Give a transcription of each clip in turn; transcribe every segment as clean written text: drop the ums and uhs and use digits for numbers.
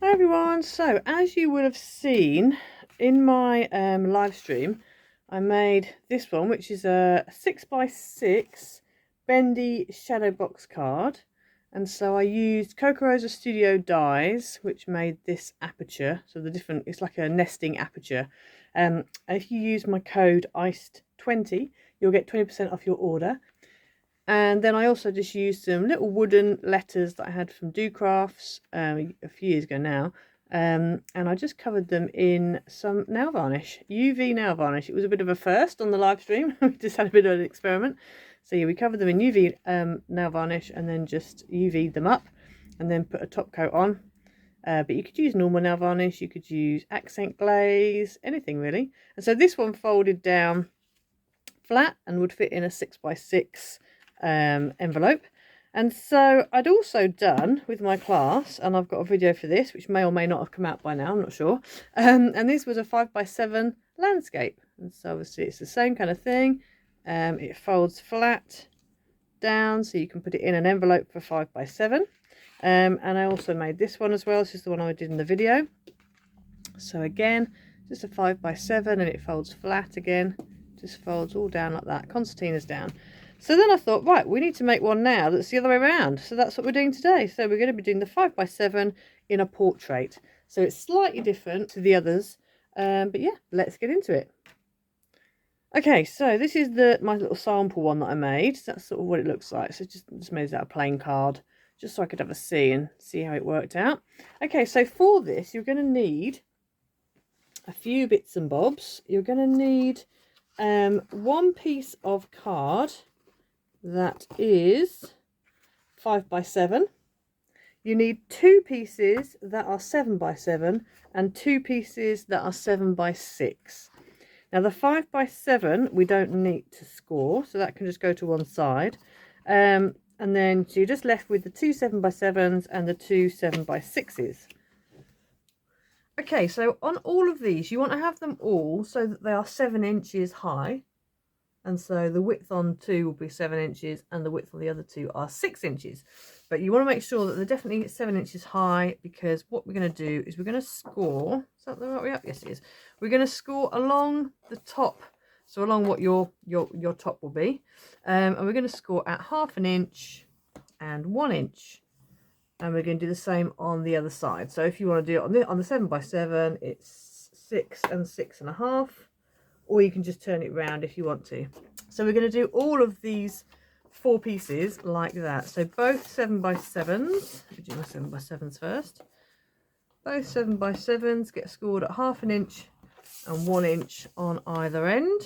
Hi everyone, so as you would have seen in my live stream, I made this one, which is a 6x6 bendy shadow box card. And so I used Rosa Studio dies, which made this aperture. So it's like a nesting aperture. If you use my code ICED20, you'll get 20% off your order. And then I also just used some little wooden letters that I had from Do Crafts a few years ago now. And I just covered them in some nail varnish, UV nail varnish. It was a bit of a first on the live stream. We just had a bit of an experiment. So yeah, we covered them in UV nail varnish and then just UV'd them up and then put a top coat on. But you could use normal nail varnish, you could use accent glaze, anything really. And so this one folded down flat and would fit in a 6x6 envelope. And so I'd also done with my class, and I've got a video for this which may or may not have come out by now, I'm not sure, and this was a 5x7 landscape. And so obviously it's the same kind of thing. It folds flat down so you can put it in an envelope for 5x7. And I also made this one as well. This is the one I did in the video. So again, just a 5x7, and it folds flat again, just folds all down like that, concertinas down. So then I thought, right, we need to make one now that's the other way around. So that's what we're doing today. So we're going to be doing the 5x7 in a portrait. So it's slightly different to the others. But yeah, let's get into it. Okay, so this is my little sample one that I made. So that's sort of what it looks like. So just made that a plain card, just so I could have a see and see how it worked out. Okay, so for this, you're going to need a few bits and bobs. You're going to need one piece of card that is 5x7. You need two pieces that are 7x7 and two pieces that are 7x6. Now the 5x7 we don't need to score, so that can just go to one side. And then so you're just left with the two 7x7s and the two 7x6s. Okay, so on all of these, you want to have them all so that they are 7 inches high. And so the width on two will be 7 inches and the width on the other two are 6 inches. But you want to make sure that they're definitely 7 inches high, because what we're going to do is we're going to score. Is that the right way up? Yes, it is. We're going to score along the top. So along what your top will be. And we're going to score at 1/2 inch and 1 inch. And we're going to do the same on the other side. So if you want to do it on the 7x7, it's 6 and 6.5. Or you can just turn it round if you want to. So we're going to do all of these 4 pieces like that. So both 7x7s, I'll do my 7x7s first. Both 7x7s get scored at 1/2 inch and 1 inch on either end.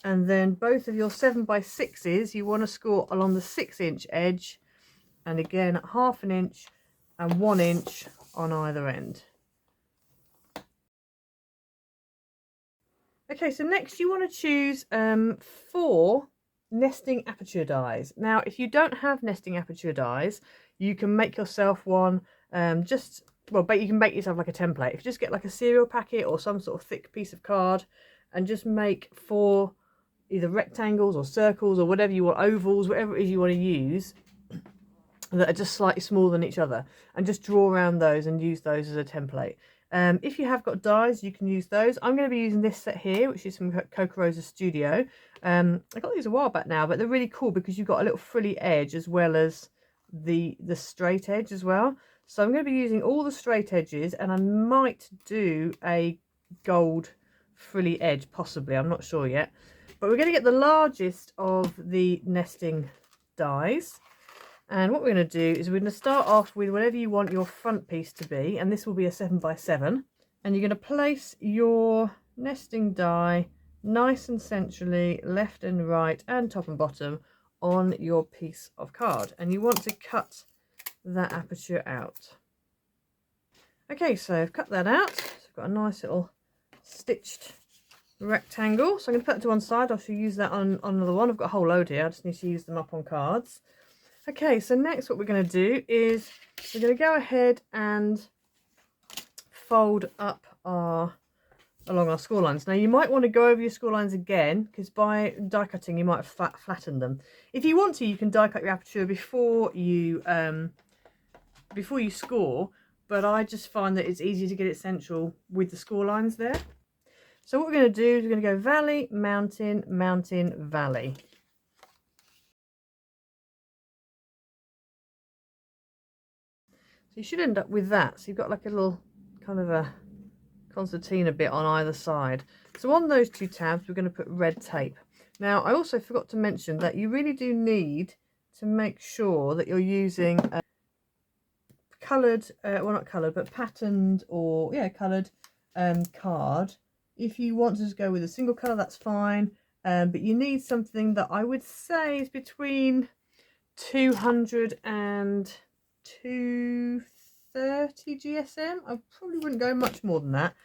And then both of your 7x6s, you want to score along the 6 inch edge, and again at 1/2 inch and 1 inch on either end. Okay, so next you want to choose 4 nesting aperture dies. Now, if you don't have nesting aperture dies, you can make yourself one. But you can make yourself like a template. If you just get like a cereal packet or some sort of thick piece of card, and just make 4 either rectangles or circles or whatever you want, ovals, whatever it is you want to use, that are just slightly smaller than each other, and just draw around those and use those as a template. If you have got dies, you can use those. I'm going to be using this set here, which is from Rosa Studio. I got these a while back now, but they're really cool because you've got a little frilly edge as well as the straight edge as well. So I'm going to be using all the straight edges, and I might do a gold frilly edge, possibly. I'm not sure yet. But we're going to get the largest of the nesting dies. And what we're going to do is we're going to start off with whatever you want your front piece to be. And this will be a 7x7. And you're going to place your nesting die nice and centrally, left and right and top and bottom, on your piece of card. And you want to cut that aperture out. Okay, so I've cut that out. So I've got a nice little stitched rectangle. So I'm going to put that to one side. I shall use that on another one. I've got a whole load here. I just need to use them up on cards. Okay, so next what we're going to do is we're going to go ahead and fold up our along our score lines. Now you might want to go over your score lines again, because by die cutting you might have flattened them. If you want to, you can die cut your aperture before you score, but I just find that it's easier to get it central with the score lines there. So what we're going to do is we're going to go valley, mountain, mountain, valley. So you should end up with that. So you've got like a little kind of a concertina bit on either side. So on those two tabs we're going to put red tape. Now I also forgot to mention that you really do need to make sure that you're using a coloured, well not coloured, but patterned or coloured card. If you want to just go with a single colour, that's fine, but you need something that I would say is between 200 and 230 GSM. I probably wouldn't go much more than that,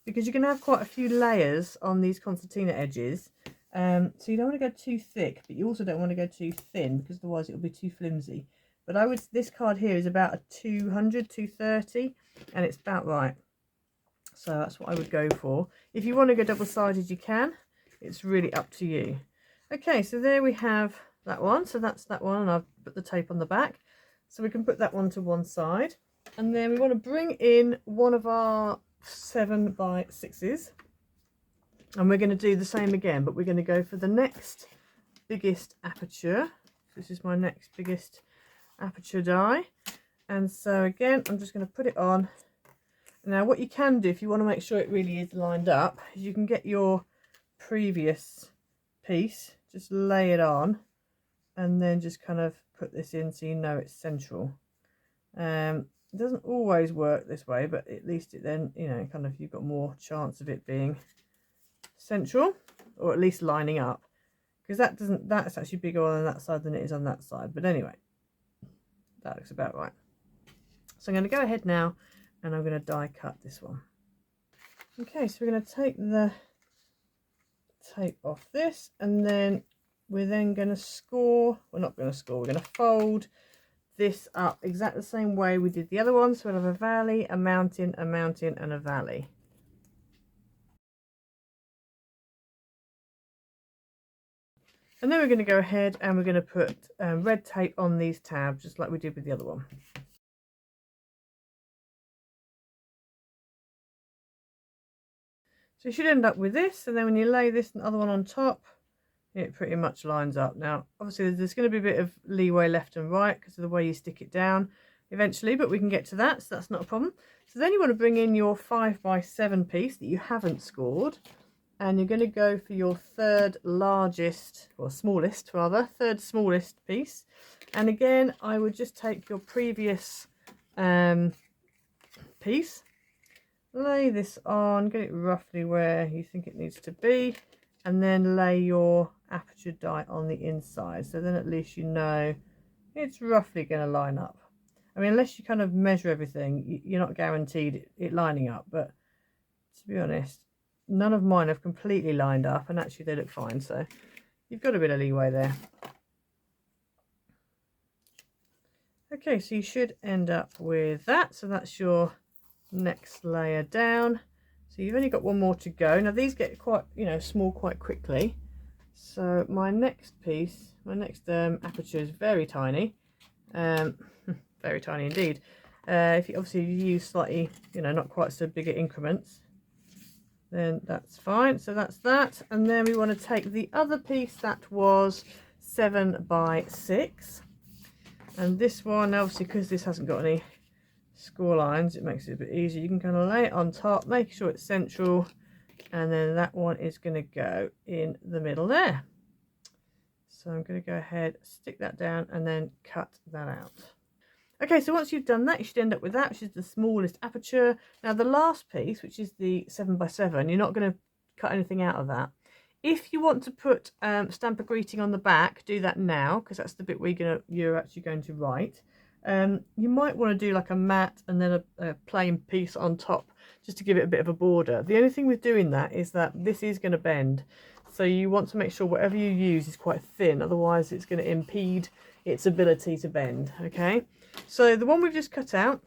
because you can have quite a few layers on these concertina edges, so you don't want to go too thick, but you also don't want to go too thin, because otherwise it'll be too flimsy. But this card here is about a 200, 230, and it's about right. So that's what I would go for. If you want to go double-sided, you can. It's really up to you. Okay, so there we have that one. So that's that one, and I've put the tape on the back. So we can put that one to one side. And then we want to bring in one of our 7x6s. And we're going to do the same again, but we're going to go for the next biggest aperture. This is my next biggest aperture die. And so again, I'm just going to put it on. Now what you can do if you want to make sure it really is lined up is you can get your previous piece, just lay it on, and then just kind of put this in so you know it's central. It doesn't always work this way, but at least it then, you know, kind of you've got more chance of it being central, or at least lining up, because that's actually bigger on that side than it is on that side. But anyway, that looks about right. So I'm going to go ahead now and I'm going to die cut this one. Okay, so we're going to take the tape off this, and then we're then going to score. We're not going to score, we're going to fold this up exactly the same way we did the other one. So we'll have a valley, a mountain, and a valley. And then we're going to go ahead and we're going to put red tape on these tabs, just like we did with the other one. So you should end up with this, and then when you lay this and the other one on top, it pretty much lines up. Now obviously there's going to be a bit of leeway left and right because of the way you stick it down eventually, but we can get to that, so that's not a problem. So then you want to bring in your 5x7 piece that you haven't scored, and you're going to go for your third largest, or smallest rather, third smallest piece. And again, I would just take your previous piece, lay this on, get it roughly where you think it needs to be, and then lay your aperture die on the inside. So then at least you know it's roughly going to line up. I mean, unless you kind of measure everything, you're not guaranteed it lining up, but to be honest, none of mine have completely lined up, and actually they look fine, so you've got a bit of leeway there. Okay, so you should end up with that. So that's your next layer down. So you've only got one more to go. Now these get quite, you know, small quite quickly. So my next piece, my next aperture is very tiny, very tiny indeed. If you obviously use slightly, you know, not quite so bigger increments, then that's fine. So that's that. And then we want to take the other piece that was 7x6, and this one, obviously because this hasn't got any score lines, it makes it a bit easier. You can kind of lay it on top, make sure it's central, and then that one is going to go in the middle there. So I'm going to go ahead, stick that down, and then cut that out. Okay, so once you've done that, you should end up with that, which is the smallest aperture. Now the last piece, which is the 7x7, you're not going to cut anything out of that. If you want to put stamp a greeting on the back, do that now, because that's the bit where you're actually going to write. You might want to do like a matte and then a plain piece on top, just to give it a bit of a border. The only thing with doing that is that this is going to bend, so you want to make sure whatever you use is quite thin, otherwise it's going to impede its ability to bend. Okay, so the one we've just cut out,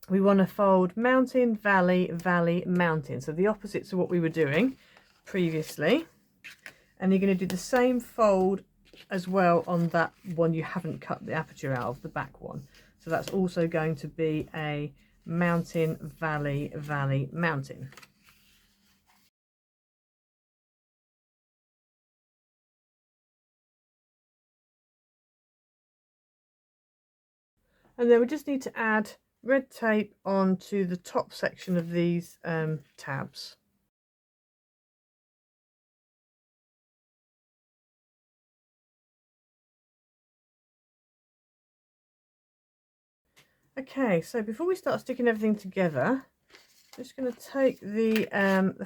we want to fold mountain, valley, valley, mountain. So the opposites of what we were doing previously. And you're going to do the same fold as well on that one you haven't cut the aperture out of, the back one. So that's also going to be a mountain, valley, valley, mountain. And then we just need to add red tape onto the top section of these tabs. Okay, so before we start sticking everything together, I'm just going to take the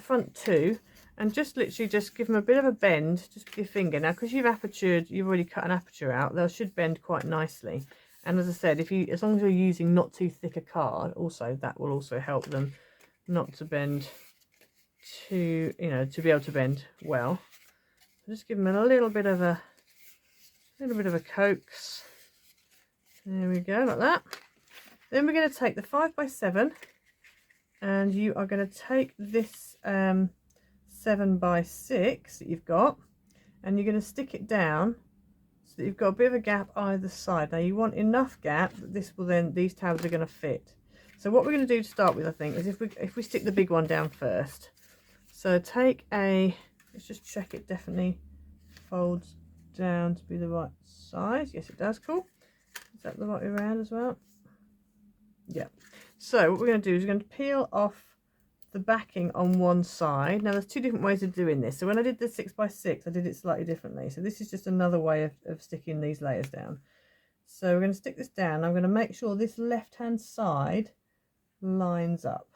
front two and just literally just give them a bit of a bend just with your finger. Now, because you've already cut an aperture out, they should bend quite nicely. And as I said, as long as you're using not too thick a card, also that will also help them not to bend too, to be able to bend well. So just give them a little bit of a coax. There we go, like that. Then we're going to take the 5x7, and you are going to take this 7x6 that you've got, and you're going to stick it down so that you've got a bit of a gap either side. Now you want enough gap that these tabs are going to fit. So what we're going to do to start with, I think, is if we stick the big one down first. So let's just check it definitely folds down to be the right size. Yes, it does. Cool. Is that the right way around as well? Yeah. So what we're going to do is we're going to peel off the backing on one side. Now there's two different ways of doing this. So when I did the 6x6, I did it slightly differently. So this is just another way of sticking these layers down. So we're going to stick this down. I'm going to make sure this left hand side lines up.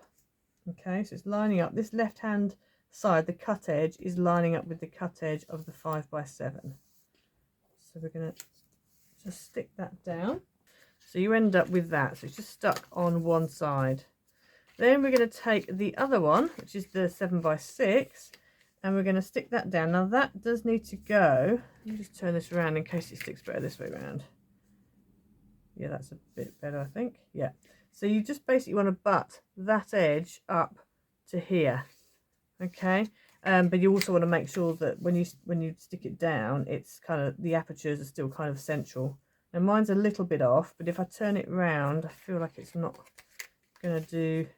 Okay, so it's lining up. This left hand side, the cut edge, is lining up with the cut edge of the 5x7. So we're going to just stick that down. So you end up with that. So it's just stuck on one side. Then we're going to take the other one, which is the 7x6, and we're going to stick that down. Now that does need to go. Let me just turn this around in case it sticks better this way around. Yeah, that's a bit better, I think. Yeah. So you just basically want to butt that edge up to here. Okay. But you also want to make sure that when you stick it down, it's kind of, the apertures are still kind of central. Now mine's a little bit off, but if I turn it round, I feel like it's not going to do.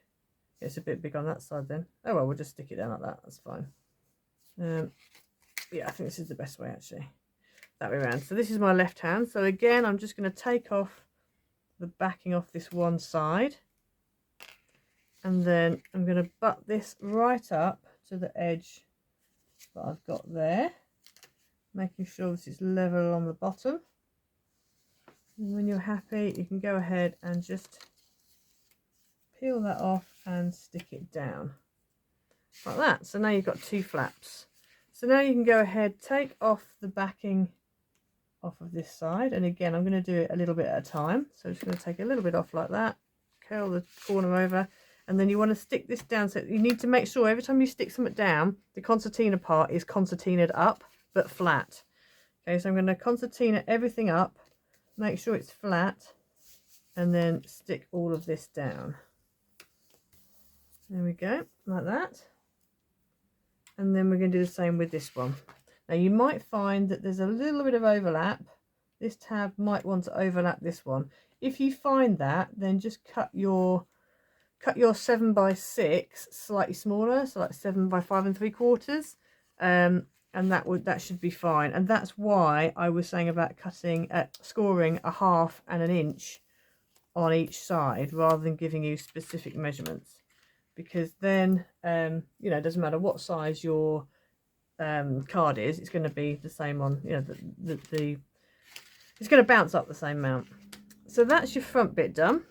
It's a bit big on that side then. Oh well, we'll just stick it down like that. That's fine. Yeah, I think this is the best way actually. That way around. So this is my left hand. So again, I'm just going to take off the backing off this one side. And then I'm going to butt this right up to the edge that I've got there. Making sure this is level on the bottom. And when you're happy, you can go ahead and just peel that off and stick it down like that. So now you've got two flaps. So now you can go ahead, take off the backing off of this side, and again I'm going to do it a little bit at a time. So I'm just going to take a little bit off like that, curl the corner over, and then you want to stick this down. So you need to make sure every time you stick something down, the concertina part is concertinaed up but flat. Okay, so I'm going to concertina everything up, make sure it's flat, and then stick all of this down. There we go, like that. And then we're going to do the same with this one. Now you might find that there's a little bit of overlap. This tab might want to overlap this one. If you find that, then just cut your 7x6 slightly smaller, so like 7x5 3/4, and that should be fine. And that's why I was saying about scoring a half and an inch on each side rather than giving you specific measurements. Because then, it doesn't matter what size your card is, it's going to be the same on, it's going to bounce up the same amount. So that's your front bit done.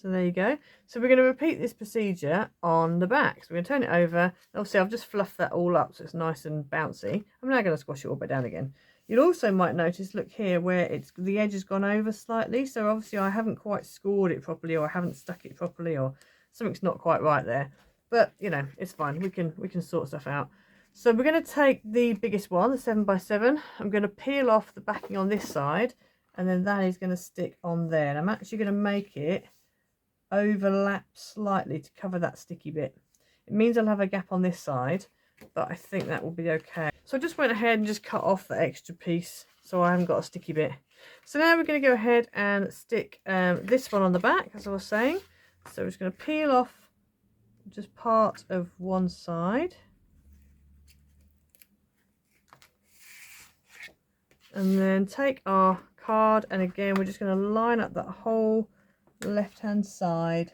So there you go. So we're going to repeat this procedure on the back. So we're going to turn it over. Obviously, I've just fluffed that all up so it's nice and bouncy. I'm now going to squash it all back down again. You also might notice, look here, where the edge has gone over slightly. So obviously I haven't quite scored it properly, or I haven't stuck it properly, or something's not quite right there. But it's fine. We can sort stuff out. So we're going to take the biggest one, the 7x7. I'm going to peel off the backing on this side, and then that is going to stick on there. And I'm actually going to make it overlap slightly to cover that sticky bit. It means I'll have a gap on this side, but I think that will be okay. So I just went ahead and just cut off the extra piece so I haven't got a sticky bit. So now we're going to go ahead and stick this one on the back, as I was saying. So we're just going to peel off just part of one side. And then take our card, and again we're just going to line up that whole left hand side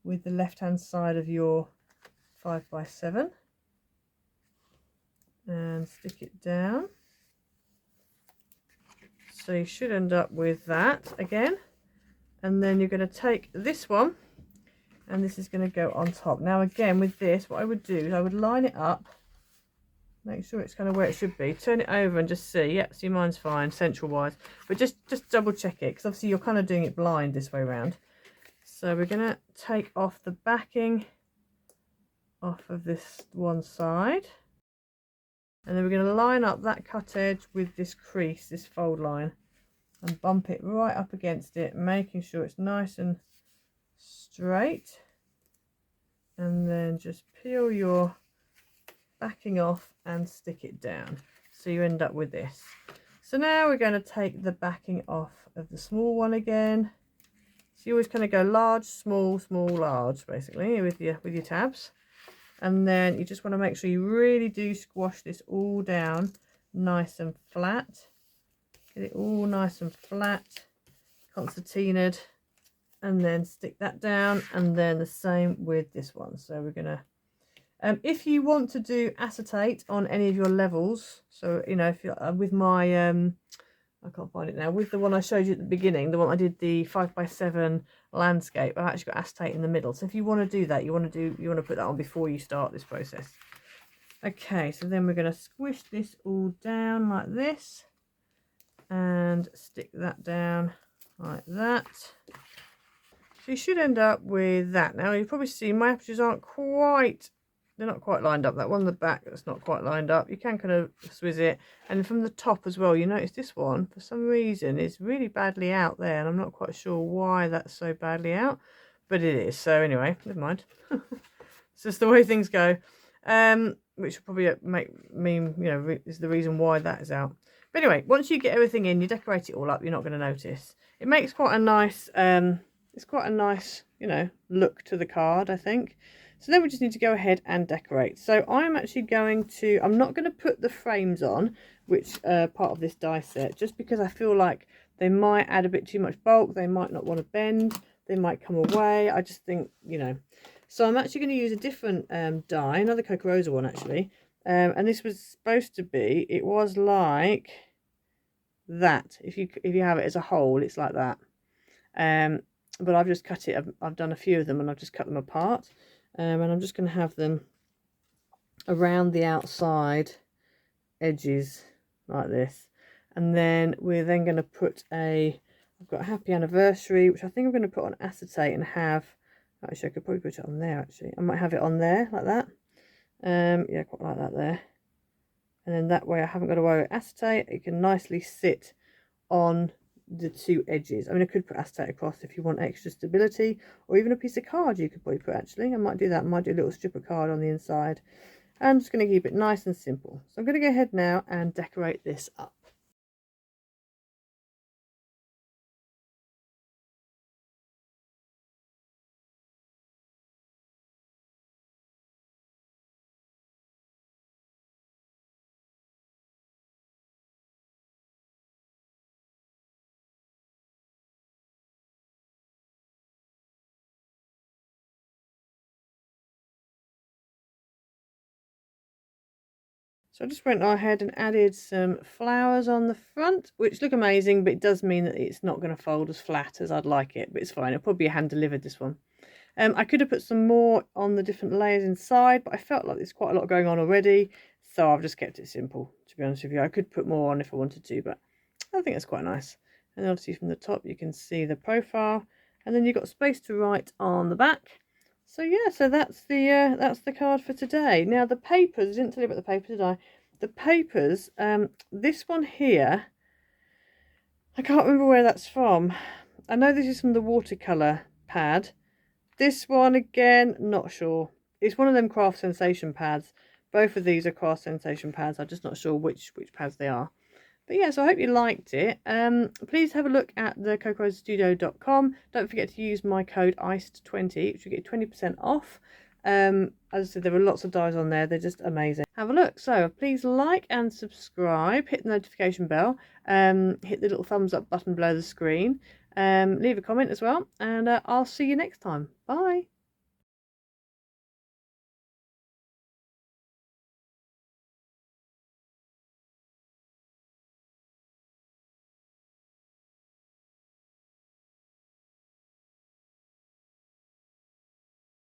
with the left hand side of your 5x7 and stick it down. So you should end up with that again, and then you're going to take this one and this is going to go on top. Now again with this, what I would do is I would line it up, make sure it's kind of where it should be, turn it over and just see, yep, see mine's fine central wise, but just double check it, because obviously you're kind of doing it blind this way around. So we're going to take off the backing off of this one side, and then we're going to line up that cut edge with this crease, this fold line, and bump it right up against it, making sure it's nice and straight, and then just peel your backing off and stick it down, so you end up with this. So now we're going to take the backing off of the small one again. So you always kind of go large, small, small, large, basically with your tabs, and then you just want to make sure you really do squash this all down nice and flat. Get it all nice and flat, concertinaed, and then stick that down, and then the same with this one. So we're gonna if you want to do acetate on any of your levels, so you know, if you're with my I can't find it now, with the one I showed you at the beginning, the one I did the 5x7 landscape, I've actually got acetate in the middle. So if you want to do that, you want to put that on before you start this process. Okay, so then we're going to squish this all down like this and stick that down like that. So you should end up with that. Now you probably see my apertures aren't quite, they're not quite lined up. That one in the back that's not quite lined up, you can kind of swizz it. And from the top as well, you notice this one for some reason is really badly out there, and I'm not quite sure why that's so badly out, but it is. So anyway, never mind. It's just the way things go, which will probably mean, you know, is the reason why that is out. But anyway, once you get everything in, you decorate it all up, you're not going to notice. It makes quite a nice it's quite a nice, you know, look to the card, I think. So then we just need to go ahead and decorate. So I'm actually going to, I'm not going to put the frames on, which are part of this die set, just because I feel like they might add a bit too much bulk. They might not want to bend. They might come away. I just think, you know. So I'm actually going to use a different die, another Coca Rosa one actually. And this was supposed to be, it was like that. If you have it as a whole, it's like that. But I've just cut it. I've done a few of them and I've just cut them apart. And I'm just going to have them around the outside edges like this, and then we're then going to put I've got a happy anniversary, which I think I'm going to put on acetate and have, actually I could probably put it on there, actually I might have it on there like that, yeah, quite like that there, and then that way I haven't got to worry about acetate. It can nicely sit on the two edges. I mean, I could put acetate across if you want extra stability, or even a piece of card you could probably put, actually I might do that. I might do a little strip of card on the inside. I'm just going to keep it nice and simple. So I'm going to go ahead now and decorate this up. So I just went ahead and added some flowers on the front, which look amazing, but it does mean that it's not going to fold as flat as I'd like it, but it's fine. It'll probably be hand delivered, this one. I could have put some more on the different layers inside, but I felt like there's quite a lot going on already, so I've just kept it simple, to be honest with you. I could put more on if I wanted to, but I think it's quite nice. And obviously from the top you can see the profile, and then you've got space to write on the back. So yeah, so that's the card for today. Now the papers, I didn't tell you about the papers, did I? The papers, this one here, I can't remember where that's from. I know this is from the watercolour pad, This one again, not sure. It's one of them craft sensation pads. Both of these are craft sensation pads. I'm just not sure which pads they are. But yeah, so I hope you liked it. Please have a look at the cocostudio.com. Don't forget to use my code ICED20, which will get 20% off. As I said, there are lots of dies on there. They're just amazing. Have a look. So please like and subscribe. Hit the notification bell. Hit the little thumbs up button below the screen. Leave a comment as well. And I'll see you next time. Bye.